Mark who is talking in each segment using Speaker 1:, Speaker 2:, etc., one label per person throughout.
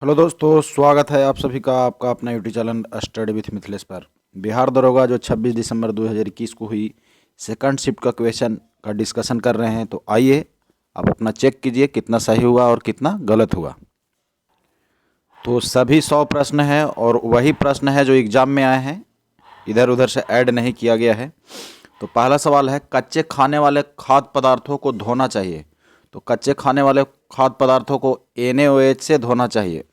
Speaker 1: Hello दोस्तों, स्वागत है आप सभी का आपका अपना YouTube channel study with Mithilesh पर। बिहार दरोगा जो 26 दिसंबर 2021 को हुई सेकंड शिफ्ट का क्वेश्चन का डिस्कशन कर रहे हैं। तो आइए आप अपना चेक कीजिए कितना सही हुआ और कितना गलत हुआ। तो सभी 100 प्रश्न हैं और वही प्रश्न है जो एग्जाम में आए हैं, इधर उधर से ऐड नहीं किया गया है। तो पहला सवाल है, कच्चे खाने वाले खाद्य पदार्थों को धोना चाहिए। तो कच्चे खाने वाले खाद्य पदार्थों को NaOH से धोना चाहिए।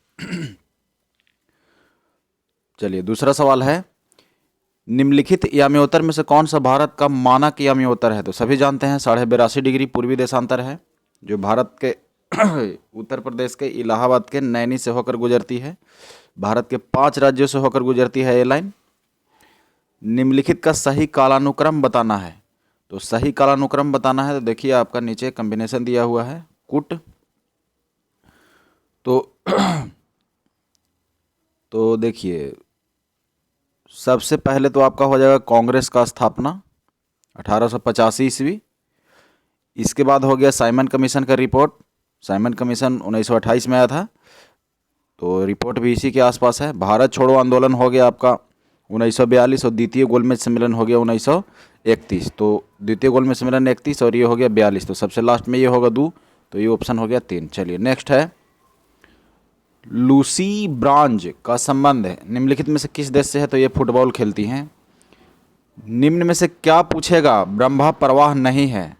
Speaker 1: चलिए, दूसरा सवाल है, निम्नलिखित याम्योत्तर में से कौन सा भारत का मानक याम्योत्तर है। तो सभी जानते हैं 82.5 डिग्री पूर्वी देशांतर है, जो भारत के उत्तर प्रदेश के इलाहाबाद के नैनी से होकर गुजरती है। भारत के 5 राज्यों से होकर गुजरती है ये लाइन। निम्नलिखित का सही कालानुक्रम बताना है। तो सही कालानुक्रम बताना है तो देखिए आपका नीचे कॉम्बिनेशन दिया हुआ है कुट। तो देखिए, सबसे पहले तो आपका हो जाएगा कांग्रेस का स्थापना 1885 ईस्वी। इसके बाद हो गया साइमन कमीशन का रिपोर्ट। साइमन कमीशन 1928 में आया था, तो रिपोर्ट भी इसी के आसपास है। भारत छोड़ो आंदोलन हो गया आपका 1942 और द्वितीय गोलमेज सम्मेलन हो गया 1931। तो द्वितीय गोलमेज सम्मेलन 31 और ये हो गया 42। तो सबसे लास्ट में ये होगा 2, तो ये ऑप्शन हो गया 3। चलिए नेक्स्ट है, लूसी ब्रांज का संबंध है निम्नलिखित में से किस देश से है। तो ये फुटबॉल खेलती हैं। निम्न में से क्या पूछेगा ब्रह्मा प्रवाह नहीं है।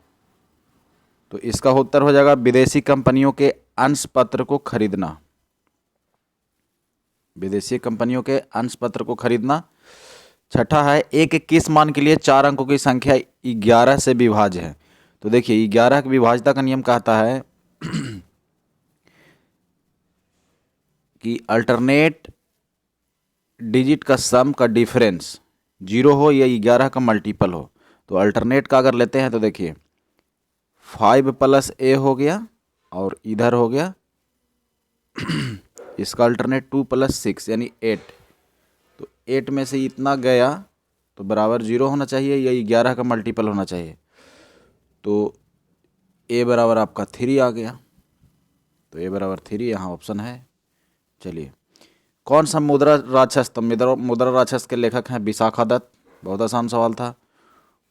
Speaker 1: तो इसका उत्तर हो जाएगा विदेशी कंपनियों के अंश पत्र को खरीदना। विदेशी कंपनियों के अंश पत्र को खरीदना। छठा है, एक किस मान के लिए 4 अंकों की संख्या 11 से विभाज्य है। तो देखिए 11 की विभाज्यता का नियम कहता है कि अल्टरनेट डिजिट का सम का डिफरेंस 0 हो या 11 का मल्टीपल हो। तो अल्टरनेट का अगर लेते हैं तो देखिए 5 + a हो गया और इधर हो गया इसका अल्टरनेट 2 + 6 यानी 8। तो 8 में से इतना गया तो बराबर 0 होना चाहिए या 11 का मल्टीपल होना चाहिए। तो a बराबर आपका 3 आ गया। तो a बराबर 3 यहाँ ऑप्शन है। चलिए, कौन सा मुद्रा राक्षस, तो मुद्रा राक्षस के लेखक हैं विशाखा दत्त। बहुत आसान सवाल था।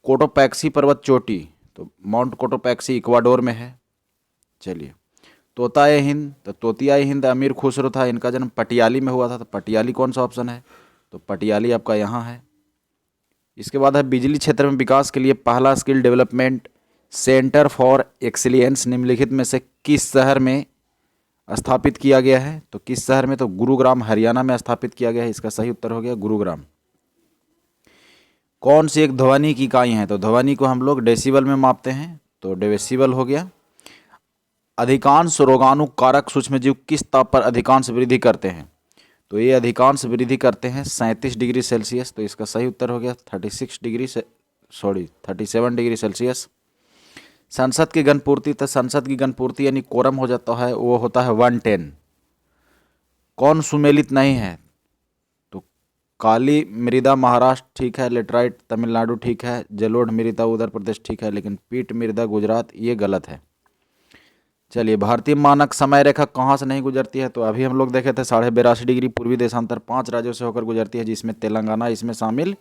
Speaker 1: कोटोपैक्सी पर्वत चोटी, तो माउंट कोटोपैक्सी इक्वाडोर में है। चलिए, तोताए हिंद, तो तोतियाए हिंद अमीर खुसरो था, इनका जन्म पटियाली में हुआ था। तो पटियाली कौन सा ऑप्शन है। तो पटियाली आपका यहाँ है। इसके बाद है, बिजली क्षेत्र में विकास के लिए पहला skill development centre for excellence निम्नलिखित में से किस शहर में स्थापित किया गया है। तो किस शहर में, तो गुरुग्राम हरियाणा में स्थापित किया गया है। इसका सही उत्तर हो गया गुरुग्राम। कौन सी एक ध्वनि की इकाई है। तो ध्वनि को हम लोग डेसिबल में मापते हैं, तो डेसिबल हो गया। अधिकांश रोगाणु कारक सूक्ष्मजीव किस ताप पर अधिकांश वृद्धि करते हैं। तो ये अधिकांश वृद्धि करते हैं 37 डिग्री सेल्सियस। तो इसका सही उत्तर हो गया 37 डिग्री सेल्सियस। संसद की गणपूर्ति, तो संसद की गणपूर्ति यानी कोरम हो जाता है, वो होता है 110। कौन सुमेलित नहीं है। तो काली मृदा महाराष्ट्र ठीक है, लेटराइट तमिलनाडु ठीक है, जलोढ़ मृदा उत्तर प्रदेश ठीक है, लेकिन पीट मृदा गुजरात ये गलत है। चलिए, भारतीय मानक समय रेखा कहाँ से नहीं गुजरती है। तो अभी हम लोग देखे थे 82.5 डिग्री पूर्वी देशांतर 5 राज्यों से होकर गुजरती है, जिसमें तेलंगाना इसमें शामिल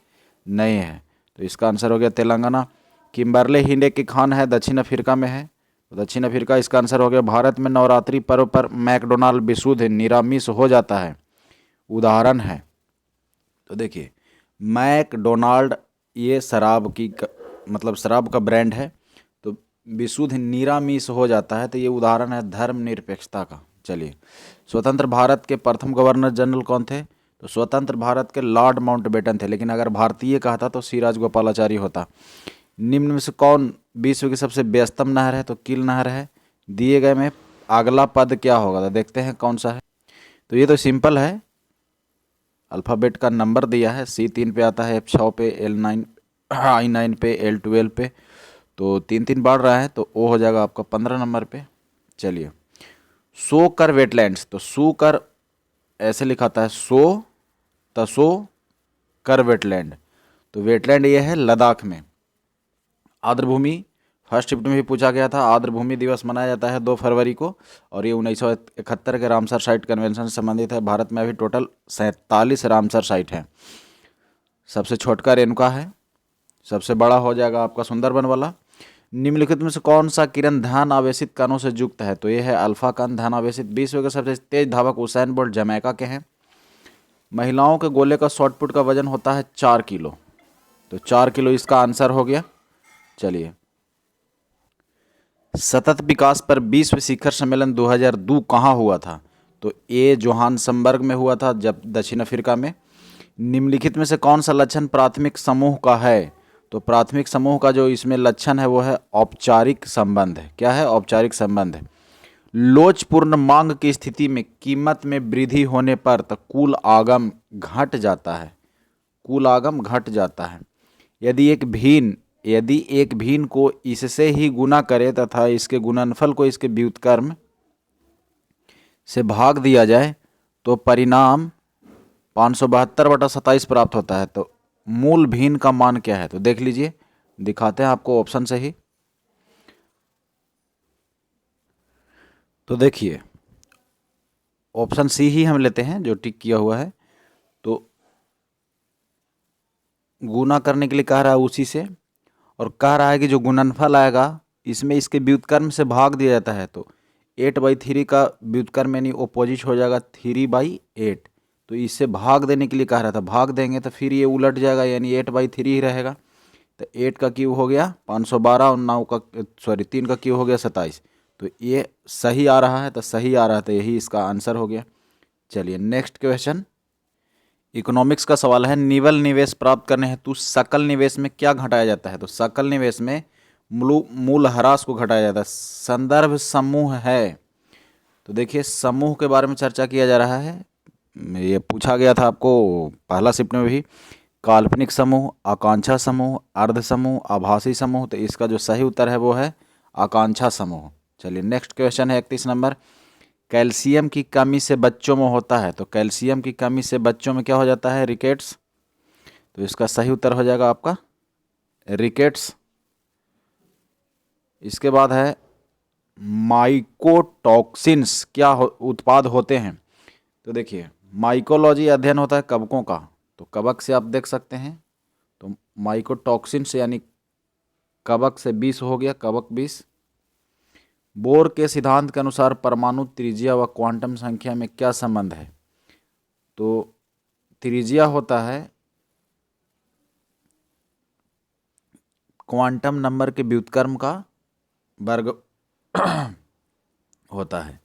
Speaker 1: नहीं है। तो इसका आंसर हो गया तेलंगाना। किम्बरले हिंडे की खान है, दक्षिण अफ्रीका में है। तो दक्षिण अफ्रीका इसका आंसर हो गया। भारत में नवरात्रि पर्व पर मैकडोनाल्ड विशुद्ध निरामिष हो जाता है, उदाहरण है। तो देखिए मैकडोनाल्ड ये शराब की मतलब शराब का ब्रांड है। तो विशुद्ध निरामिष हो जाता है, तो ये उदाहरण है धर्मनिरपेक्षता का। चलिए, स्वतंत्र भारत के प्रथम गवर्नर जनरल कौन थे। तो स्वतंत्र भारत के लॉर्ड माउंटबेटन थे, लेकिन अगर भारतीय कहता तो सी राजगोपालाचारी होता। निम्न में से कौन विश्व की सबसे व्यस्तम नहर है। तो किल नहर है। दिए गए में अगला पद क्या होगा, तो देखते हैं कौन सा है। तो ये तो सिंपल है, अल्फ़ाबेट का नंबर दिया है। C3 पे आता है, F6 पे, L9 I9 पे, L12 पे। तो 3 बढ़ रहा है, तो ओ हो जाएगा आपका 15 नंबर पे। चलिए, सो कर वेटलैंड्स, तो सू कर ऐसे लिखाता है, सो तसो कर वेटलैंड। तो वेटलैंड ये है लद्दाख में। आर्द्रभूमि फर्स्ट शिफ्ट में भी पूछा गया था। आर्द्रभूमि दिवस मनाया जाता है 2 फरवरी को, और ये 1971 के रामसर साइट कन्वेंशन से संबंधित है। भारत में अभी टोटल 47 रामसर साइट हैं। सबसे छोटका रेणुका है, सबसे बड़ा हो जाएगा आपका सुंदरबन वाला। निम्नलिखित में से कौन सा किरण ध्यान आवेशित कणों से युक्त है? तो ये है अल्फा कण ध्यान आवेशित। विश्व के सबसे तेज धावक उसैन बोल्ट जमैका के हैं। महिलाओं के गोले का शॉट पुट का वजन होता है 4 किलो, तो 4 किलो इसका आंसर हो गया। चलिए, सतत विकास पर विश्व शिखर सम्मेलन 2002 कहाँ हुआ था? तो ये जोहान्सबर्ग में हुआ था, जब दक्षिण अफ्रीका में। निम्नलिखित में से कौन सा लक्षण प्राथमिक समूह का है? तो प्राथमिक समूह का जो इसमें लक्षण है वो है औपचारिक संबंध है। क्या है? औपचारिक संबंध है। लोचपूर्ण मांग की स्थिति में कीमत में वृद्धि होने पर तो कुल आगम घट जाता है। कुल आगम घट जाता है। यदि एक भिन्न को इससे ही गुना करे तथा इसके गुणनफल को इसके व्युत्क्रम से भाग दिया जाए तो परिणाम 572/27 प्राप्त होता है। तो मूल भिन्न का मान क्या है? तो देख लीजिए, दिखाते हैं आपको ऑप्शन से ही। तो देखिए, ऑप्शन सी ही हम लेते हैं जो टिक किया हुआ है। तो गुना करने के लिए कह रहा है उसी से, और कह रहा है कि जो गुणनफल आएगा इसमें इसके व्युत्क्रम से भाग दिया जाता है। तो 8/3 का व्युत्क्रम यानी ऑपोजिट हो जाएगा 3/8। तो इससे भाग देने के लिए कह रहा था, भाग देंगे तो फिर ये उलट जाएगा, यानी 8/3 ही रहेगा। तो 8 का क्यूब हो गया 512 और 9 का 3 का क्यूब हो गया 27। तो ये सही आ रहा है, तो सही आ रहा है, तो यही इसका आंसर हो गया। चलिए नेक्स्ट क्वेश्चन, इकोनॉमिक्स का सवाल है। निवल निवेश प्राप्त करने हेतु सकल निवेश में क्या घटाया जाता है? तो सकल निवेश में मूल ह्रास को घटाया जाता है। संदर्भ समूह है, तो देखिए समूह के बारे में चर्चा किया जा रहा है। ये पूछा गया था आपको पहला शिफ्ट में भी। काल्पनिक समूह, आकांक्षा समूह, अर्ध समूह, आभासी समूह। तो इसका जो सही उत्तर है वो है आकांक्षा समूह। चलिए नेक्स्ट क्वेश्चन है 31 नंबर। कैल्शियम की कमी से बच्चों में होता है। तो कैल्शियम की कमी से बच्चों में क्या हो जाता है? रिकेट्स। तो इसका सही उत्तर हो जाएगा आपका रिकेट्स। इसके बाद है माइकोटॉक्सिन्स क्या उत्पाद होते हैं? तो देखिए, माइकोलॉजी अध्ययन होता है कवकों का, तो कवक से आप देख सकते हैं। तो माइकोटॉक्सिन्स यानी कवक से विष हो गया, कवक विष। बोर के सिद्धांत के अनुसार परमाणु त्रिज्या व क्वांटम संख्या में क्या संबंध है? तो त्रिज्या होता है क्वांटम नंबर के व्युत्क्रम का वर्ग होता है।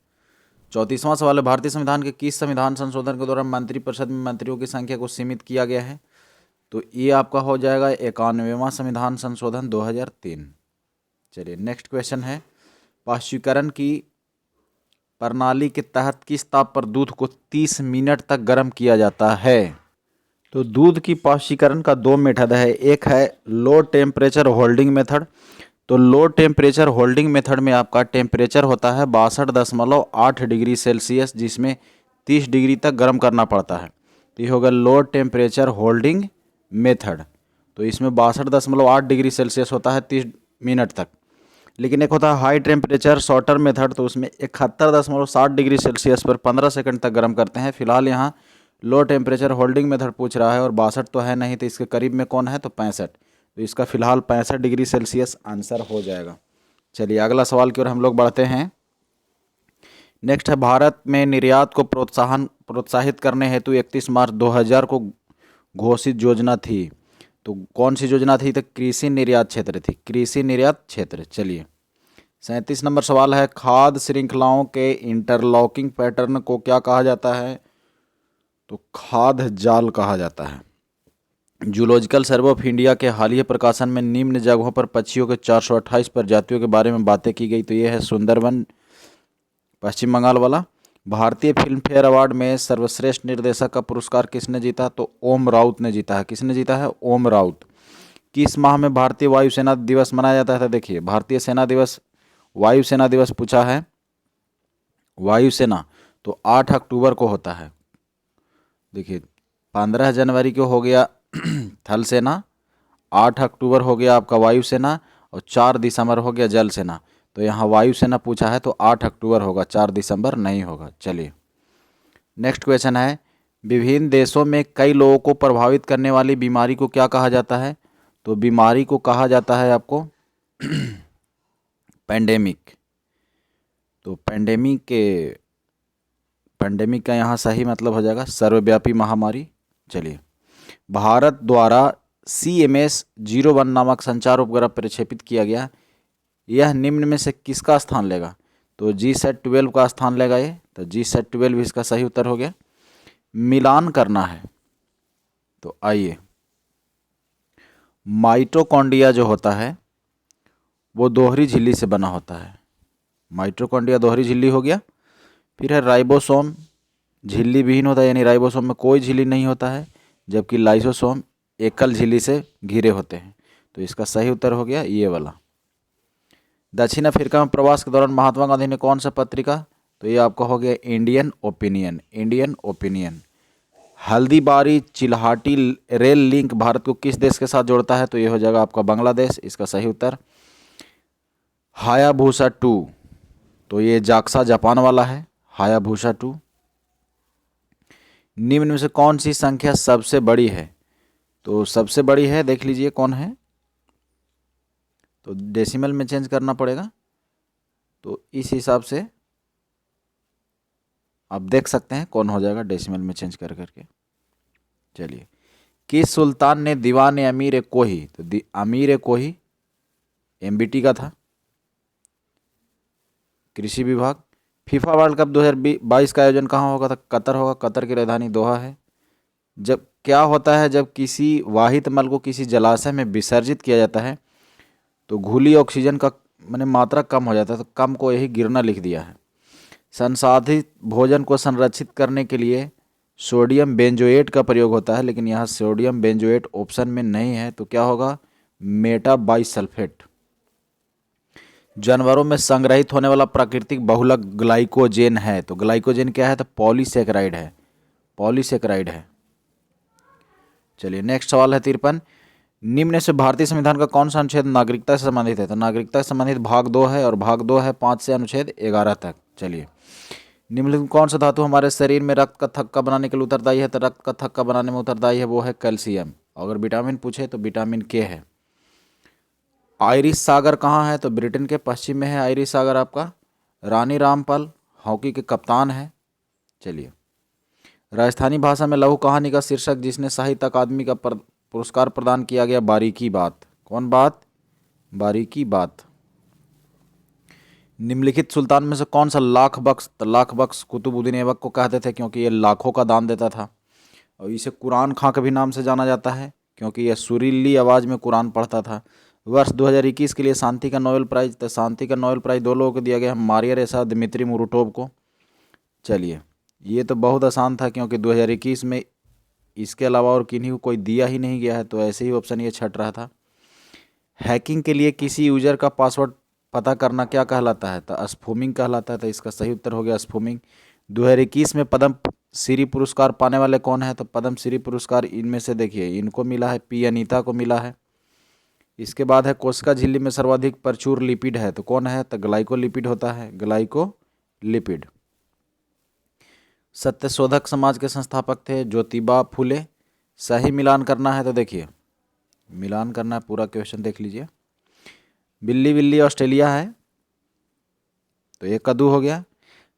Speaker 1: 34वां सवाल है, भारतीय संविधान के किस संविधान संशोधन के दौरान मंत्रिपरिषद में मंत्रियों की संख्या को सीमित किया गया है? तो ये आपका हो जाएगा 91वां संविधान संशोधन 2003। चलिए नेक्स्ट क्वेश्चन है, पाश्चुकरण की प्रणाली के तहत किस ताप पर दूध को 30 मिनट तक गर्म किया जाता है? तो दूध की पाश्चुकरण का 2 मेथड है। एक है लो टेम्परेचर होल्डिंग मेथड। तो लो टेम्परेचर होल्डिंग मेथड में आपका टेम्परेचर होता है 62.8 डिग्री सेल्सियस, जिसमें 30 डिग्री तक गर्म करना पड़ता है। तो ये होगा लो टेम्परेचर होल्डिंग मेथड। तो इसमें 62.8 डिग्री सेल्सियस होता है 30 मिनट तक। लेकिन एक होता है हाई टेम्परेचर शॉर्टर मेथड, तो उसमें 71.7 डिग्री सेल्सियस पर 15 सेकंड तक गर्म करते हैं। फिलहाल यहाँ लो टेम्परेचर होल्डिंग मेथड पूछ रहा है, और 62 तो है नहीं, तो इसके करीब में कौन है? तो 65। तो इसका फिलहाल 65 डिग्री सेल्सियस आंसर हो जाएगा। चलिए अगला सवाल की ओर हम लोग बढ़ते हैं। नेक्स्ट है, भारत में निर्यात को प्रोत्साहित करने हेतु 31 मार्च 2000 को घोषित योजना थी। तो कौन सी योजना थी? तो कृषि निर्यात क्षेत्र थी, कृषि निर्यात क्षेत्र। चलिए 37 नंबर सवाल है, खाद्य श्रृंखलाओं के इंटरलॉकिंग पैटर्न को क्या कहा जाता है? तो खाद्य जाल कहा जाता है। जूलॉजिकल सर्वे ऑफ इंडिया के हालिया प्रकाशन में निम्न जगहों पर पक्षियों के 428 प्रजातियों के बारे में बातें की गई। तो ये है सुंदरबन पश्चिम बंगाल वाला। भारतीय फिल्म फेयर अवार्ड में सर्वश्रेष्ठ निर्देशक का पुरस्कार किसने जीता? तो ओम राउत ने जीता है। किसने जीता है? ओम राउत। किस माह में भारतीय वायुसेना दिवस मनाया जाता है? देखिए भारतीय सेना दिवस, वायुसेना दिवस पूछा है, वायुसेना तो 8 अक्टूबर को होता है। देखिए 15 जनवरी को हो गया थल सेना, 8 अक्टूबर हो गया आपका वायुसेना, और 4 दिसंबर हो गया जल सेना। तो यहाँ वायुसेना पूछा है तो 8 अक्टूबर होगा, 4 दिसंबर नहीं होगा। चलिए नेक्स्ट क्वेश्चन है, विभिन्न देशों में कई लोगों को प्रभावित करने वाली बीमारी को क्या कहा जाता है? तो बीमारी को कहा जाता है आपको पैंडेमिक। तो पैंडेमिक का यहाँ सही मतलब हो जाएगा सर्वव्यापी महामारी। चलिए, भारत द्वारा CMS-01 नामक संचार उपग्रह प्रक्षेपित किया गया, यह निम्न में से किसका स्थान लेगा? तो GSAT-12 का स्थान लेगा ये। तो GSAT-12 इसका सही उत्तर हो गया। मिलान करना है तो आइए, माइटोकॉन्ड्रिया जो होता है वो दोहरी झिल्ली से बना होता है। माइटोकॉन्ड्रिया दोहरी झिल्ली हो गया। फिर है राइबोसोम, झिल्ली विहीन होता है, यानी राइबोसोम में कोई झिल्ली नहीं होता है, जबकि लाइसोसोम एकल झिल्ली से घिरे होते हैं। तो इसका सही उत्तर हो गया ये वाला। दक्षिण अफ्रीका में प्रवास के दौरान महात्मा गांधी ने कौन सा पत्रिका? तो ये आपका हो गया Indian opinion, Indian opinion. Haldibari Chilahati rail link Bharat को किस देश के साथ जोड़ता है? तो ये हो जाएगा आपका बांग्लादेश। इसका सही उत्तर हायाबुसा 2, तो ये जाक्सा जापान वाला है, हायाबुसा 2। निम्न में से कौन सी संख्या सबसे बड़ी है? तो सबसे बड़ी है, देख लीजिए कौन है, तो डेसिमल में चेंज करना पड़ेगा। तो इस हिसाब से आप देख सकते हैं कौन हो जाएगा डेसिमल में चेंज कर करके। चलिए, किस सुल्तान ने दीवान अमीर कोही? तो अमीर कोही MBT का था, कृषि विभाग। फीफा वर्ल्ड कप 2022 का आयोजन कहाँ होगा? था कतर होगा, कतर की राजधानी दोहा है। जब क्या होता है, जब किसी वाहित मल को किसी जलाशय में विसर्जित किया जाता है तो घुली ऑक्सीजन का माने मात्रा कम हो जाता है, तो कम को यही गिरना लिख दिया है। संसाधित भोजन को संरक्षित करने के लिए सोडियम बेंजोएट का प्रयोग होता है, लेकिन यहाँ सोडियम बेंजोएट ऑप्शन में नहीं है, तो क्या होगा? मेटाबाइसल्फेट। जानवरों में संग्रहित होने वाला प्राकृतिक बहुलक ग्लाइकोजेन है, तो ग्लाइकोजेन क्या है? तो पॉलीसेकेराइड है, पॉलीसेकेराइड है। चलिए नेक्स्ट सवाल है 53, निम्न से भारतीय संविधान का कौन सा अनुच्छेद नागरिकता से संबंधित है? तो नागरिकता से संबंधित भाग 2 है, और भाग 2 है 5 से अनुच्छेद 11 तक। चलिए, निम्नलिखित कौन सा धातु हमारे शरीर में रक्त का थक्का बनाने के लिए उत्तरदायी है? तो रक्त का थक्का बनाने में उत्तरदायी है वो है कैल्शियम। अगर विटामिन पूछे तो विटामिन K है। आयरिश सागर कहाँ है? तो ब्रिटेन के पश्चिम में है आयरिश सागर आपका। रानी रामपाल हॉकी के कप्तान है। चलिए, राजस्थानी भाषा में लघु कहानी का शीर्षक जिसने साहित्य अकादमी का पुरस्कार प्रदान किया गया? बारीकी बात। कौन बात? बारीकी बात। निम्नलिखित सुल्तान में से कौन सा लाख बख्श? तो लाख बख्श कुतुबुद्दीन ऐबक को कहते थे, क्योंकि ये लाखों का दान देता था। और इसे कुरान खां के भी नाम से जाना जाता है, क्योंकि यह सुरीली आवाज़ में कुरान पढ़ता था। वर्ष 2021 के लिए शांति का नोबेल प्राइज, तो शांति का नोबेल प्राइज 2 लोगों को दिया गया, मारिया रेसा, दिमित्री मुराटोव को। चलिए, ये तो बहुत आसान था, क्योंकि 2021 में इसके अलावा और किन्हीं को कोई दिया ही नहीं गया है, तो ऐसे ही ऑप्शन ये छट रहा था। हैकिंग के लिए किसी यूजर का पासवर्ड पता करना क्या कहलाता है? तो स्पूमिंग कहलाता है। तो इसका सही उत्तर हो गया स्पूमिंग। 2021 में पद्म श्री पुरस्कार पाने वाले कौन है? तो पद्म श्री पुरस्कार इनमें से देखिए, इनको मिला है, P अनीता को मिला है। इसके बाद है कोशिका झिल्ली में सर्वाधिक प्रचुर लिपिड है, तो कौन है? तो ग्लाइकोलिपिड होता है, ग्लाइकोलिपिड। सत्यशोधक समाज के संस्थापक थे ज्योतिबा फुले। सही मिलान करना है, तो देखिए मिलान करना है, पूरा क्वेश्चन देख लीजिए। बिल्ली बिल्ली ऑस्ट्रेलिया है, तो ये कद्दू हो गया।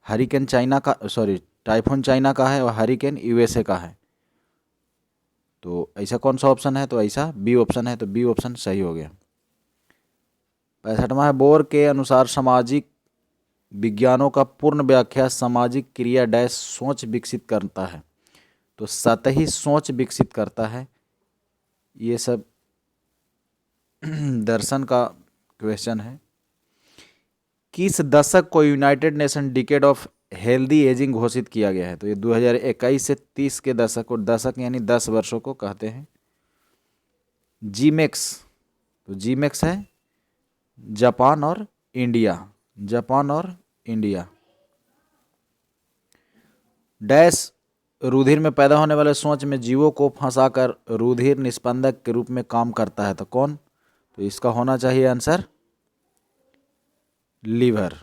Speaker 1: हरिकेन चाइना का, सॉरी टाइफून चाइना का है, और हरिकेन USA का है। तो ऐसा कौन सा ऑप्शन है? तो ऐसा B ऑप्शन है, तो B ऑप्शन सही हो गया। 65वां है, बोर के अनुसार सामाजिक विज्ञानों का पूर्ण व्याख्या सामाजिक क्रिया डैश सोच विकसित करता है। तो सतही सोच विकसित करता है। ये सब दर्शन का क्वेश्चन है। किस दशक को United nation decade of healthy ageing घोषित किया गया है? तो ये 2021 से 30 के दशक, और दशक यानी 10 वर्षों को कहते हैं। जीमेक्स, तो जीमेक्स है जापान और इंडिया, जापान और इंडिया। डैश रुधिर में पैदा होने वाले सोच में जीवों को फंसाकर रुधिर निस्पंदक के रूप में काम करता है, तो कौन? तो इसका होना चाहिए आंसर लीवर।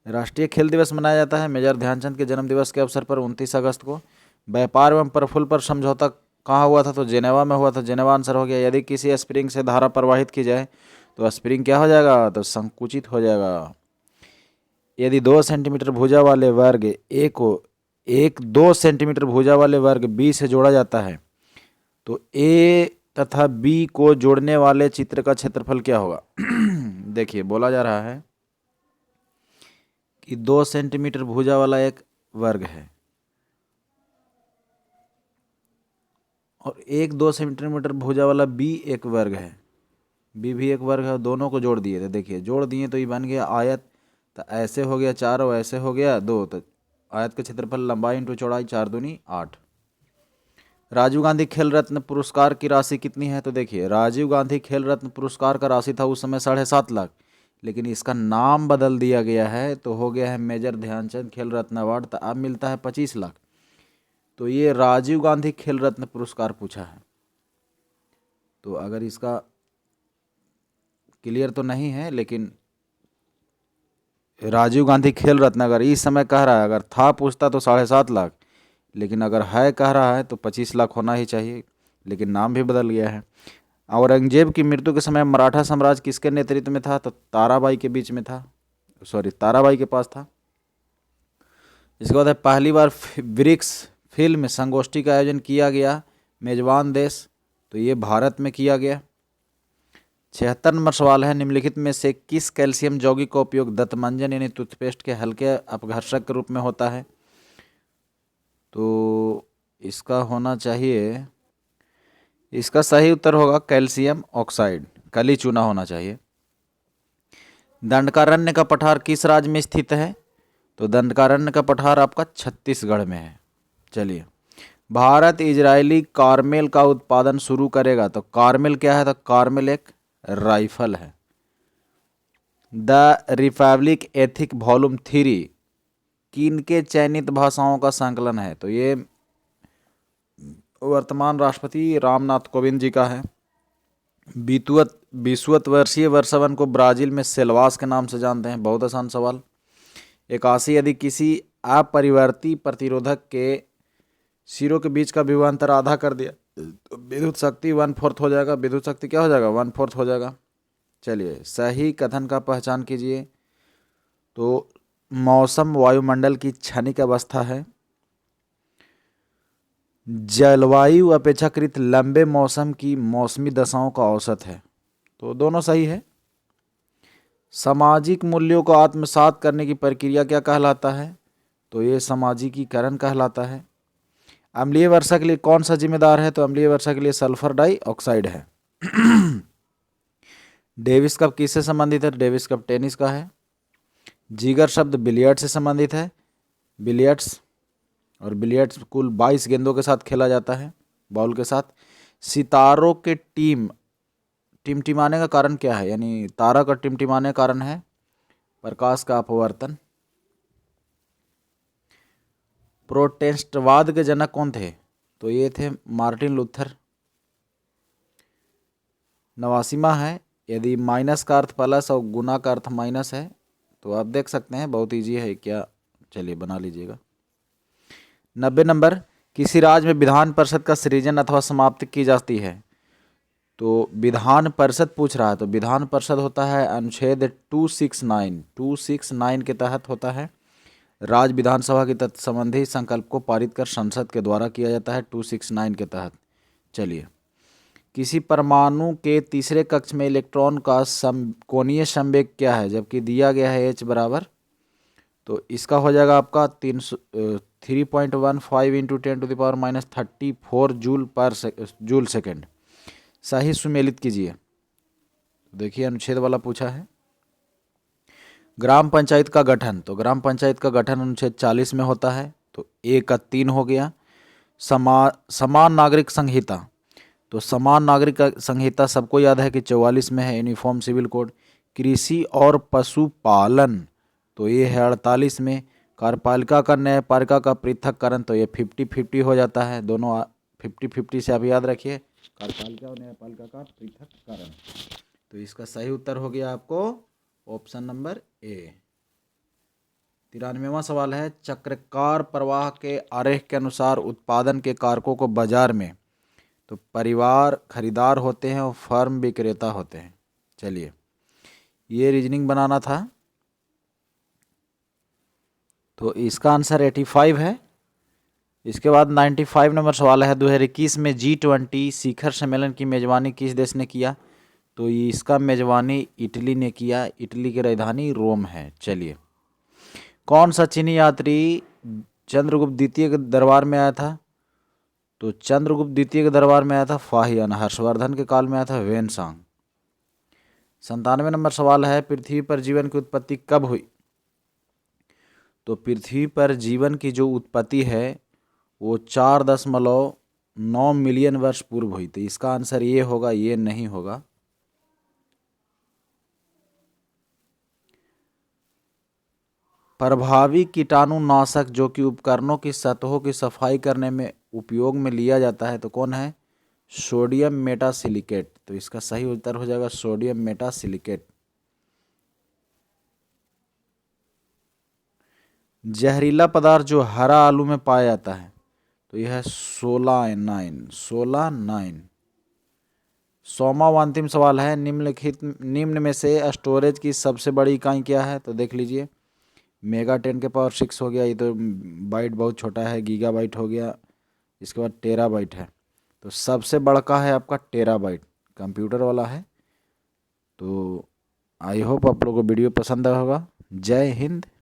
Speaker 1: राष्ट्रीय खेल दिवस मनाया जाता है मेजर ध्यानचंद के जन्म दिवस के अवसर पर 29 अगस्त को। व्यापार एवं प्रफुल्ल पर समझौता कहाँ हुआ था? तो जेनेवा में हुआ था। जेनेवा आंसर हो गया। यदि किसी स्प्रिंग से धारा प्रवाहित की जाए तो स्प्रिंग क्या हो जाएगा? तो संकुचित हो जाएगा। यदि 2 सेंटीमीटर भुजा वाले वर्ग ए को 2 सेंटीमीटर भुजा वाले वर्ग बी से जोड़ा जाता है तो ए तथा बी को जोड़ने वाले चित्र का क्षेत्रफल क्या होगा? देखिए बोला जा रहा है कि 2 सेंटीमीटर भुजा वाला एक वर्ग है और 2 सेंटीमीटर भुजा वाला बी एक वर्ग है, बी भी एक वर्ग है, दोनों को जोड़ दिए। तो देखिए जोड़ दिए तो ये बन गया आयत। तो ऐसे हो गया 4 और ऐसे हो गया 2। तो आयत का क्षेत्रफल लंबाई इंटू चौड़ाई 4 दूनी 8। राजीव गांधी खेल रत्न पुरस्कार की राशि कितनी है? तो देखिए राजीव गांधी खेल रत्न पुरस्कार का राशि था उस समय 7.5 लाख, लेकिन इसका नाम बदल दिया गया है तो हो गया है मेजर ध्यानचंद खेल रत्न अवार्ड। तो अब मिलता है 25 लाख। तो ये राजीव गांधी खेल रत्न पुरस्कार पूछा है। तो अगर इसका क्लियर तो नहीं है, लेकिन राजीव गांधी खेल रत्न अगर इस समय कह रहा है, अगर था पूछता तो 7.5 लाख, लेकिन अगर है कह रहा है तो 25 लाख होना ही चाहिए, लेकिन नाम भी बदल गया है। औरंगजेब की मृत्यु के समय मराठा साम्राज्य किसके नेतृत्व में था? तो ताराबाई के बीच में था, ताराबाई के पास था। इसके बाद है पहली बार ब्रिक्स फिल्म संगोष्ठी का आयोजन किया गया मेजबान देश, तो ये भारत में किया गया। 76 नंबर सवाल है निम्नलिखित में से किस कैल्शियम यौगिक का उपयोग दंतमंजन यानी टूथपेस्ट के हल्के अपघर्षक के रूप में होता है? तो इसका होना चाहिए, इसका सही उत्तर होगा कैल्शियम ऑक्साइड, कली चूना होना चाहिए। दंडकारण्य का पठार किस राज्य में स्थित है? तो दंडकारण्य का पठार आपका छत्तीसगढ़ में है। चलिए, भारत इजरायली कार्मेल का उत्पादन शुरू करेगा। तो कार्मेल क्या है? तो कार्मेल एक राइफल है। द रिपब्लिक एथिक वॉल्यूम 3 किन के चयनित भाषाओं का संकलन है? तो ये वर्तमान राष्ट्रपति रामनाथ कोविंद जी का है। 20 वर्षीय वर्षावन को ब्राजील में सेल्वास के नाम से जानते हैं। बहुत आसान सवाल। 81 यदि किसी अपरिवर्ती प्रतिरोधक के सिरों के बीच का विभवांतर आधा कर दिया तो विद्युत शक्ति 1/4 हो जाएगा। विद्युत शक्ति क्या हो जाएगा? 1/4 हो जाएगा। चलिए, सही कथन का पहचान कीजिए। तो मौसम वायुमंडल की क्षणिक अवस्था है। जलवायु अपेक्षाकृत लंबे मौसम की मौसमी दशाओं का औसत है। तो दोनों सही है। सामाजिक मूल्यों को आत्मसात करने की प्रक्रिया क्या कहलाता है? तो ये सामाजिकीकरण कहलाता है। अम्लीय वर्षा के लिए कौन सा जिम्मेदार है? तो अम्लीय वर्षा के लिए सल्फर डाइऑक्साइड है। डेविस कप किससे संबंधित है? डेविस कप टेनिस का है। जिगर शब्द बिलियर्ड से संबंधित है। बिलियर्ड्स और बिलियर्ड्स कुल 22 गेंदों के साथ खेला जाता है, बॉल के साथ। सितारों के टिमटिमाने का कारण क्या है? यानी तारा का टिमटिमाने का कारण है प्रकाश का अपवर्तन। प्रोटेस्टेंटवाद के जनक कौन थे? तो ये थे मार्टिन लूथर। नवासीमा है, यदि माइनस का अर्थ प्लस और गुना का अर्थ माइनस है तो आप देख सकते हैं, बहुत ईजी है क्या। चलिए बना लीजिएगा। 90 नंबर, किसी राज्य में विधान परिषद का सृजन अथवा समाप्ति की जाती है? तो विधान परिषद पूछ रहा है, तो विधान परिषद होता है अनुच्छेद 269 के तहत होता है। राज्य विधानसभा के तत्व संबंधी संकल्प को पारित कर संसद के द्वारा किया जाता है 269 के तहत। चलिए, किसी परमाणु के तीसरे कक्ष में इलेक्ट्रॉन का कोणीय संवेग क्या है जबकि दिया गया है h बराबर? तो इसका हो जाएगा आपका 3.15 इंटू 10⁻⁻34 जूल सेकेंड। सही सुमेलित कीजिए। देखिए अनुच्छेद वाला पूछा है। ग्राम पंचायत का गठन, तो ग्राम पंचायत का गठन अनुच्छेद 40 में होता है। तो A का 3 हो गया। समान नागरिक संहिता, तो समान नागरिक संहिता सबको याद है कि 44 में है। Uniform civil code. कृषि और पशुपालन, तो ये है 48 में। कार्यपालिका का न्यायपालिका का पृथक्करण, तो ये 50-50 हो जाता है, दोनों 50-50 से आप याद रखिए, कार्यपालिका और न्यायपालिका का पृथक्करण। तो इसका सही उत्तर हो गया आपको ऑप्शन नंबर ए। 93वां सवाल है, चक्राकार प्रवाह के आरेख के अनुसार उत्पादन के कारकों को बाजार में, तो परिवार खरीदार होते हैं और फर्म विक्रेता होते हैं। चलिए, ये रीजनिंग बनाना था, तो इसका आंसर 85 है। इसके बाद 95 नंबर सवाल है, 2021 में G20 शिखर सम्मेलन की मेजबानी किस देश ने किया? तो इसका मेजबानी इटली ने किया। इटली की राजधानी रोम है। चलिए, कौन सा चीनी यात्री चंद्रगुप्त द्वितीय के दरबार में आया था? तो चंद्रगुप्त द्वितीय के दरबार में आया था फाहियान। हर्षवर्धन के काल में आया था वेनसांग। 97 नंबर सवाल है, पृथ्वी पर जीवन की उत्पत्ति कब हुई? तो पृथ्वी पर जीवन की जो उत्पत्ति है वो 4.9 मिलियन वर्ष पूर्व हुई। तो इसका आंसर ये होगा, ये नहीं होगा। प्रभावी कीटाणुनाशक जो कि उपकरणों की सतहों की सफाई करने में उपयोग में लिया जाता है, तो कौन है? Sodium metasilicate. तो इसका सही उत्तर हो जाएगा सोडियम मेटासिलिकेट। जहरीला पदार्थ जो हरा आलू में पाया जाता है, तो यह है सोलानाइन। 100वां व अंतिम सवाल है, निम्न में से स्टोरेज की सबसे बड़ी इकाई क्या है? तो देख लीजिए, मेगा 10 के पावर 6 हो गया, ये तो बाइट बहुत छोटा है, गीगाबाइट हो गया, इसके बाद टेराबाइट है। तो सबसे बड़का है आपका टेराबाइट, कंप्यूटर वाला है। तो आई होप आप लोगों को वीडियो पसंद आया होगा। जय हिंद।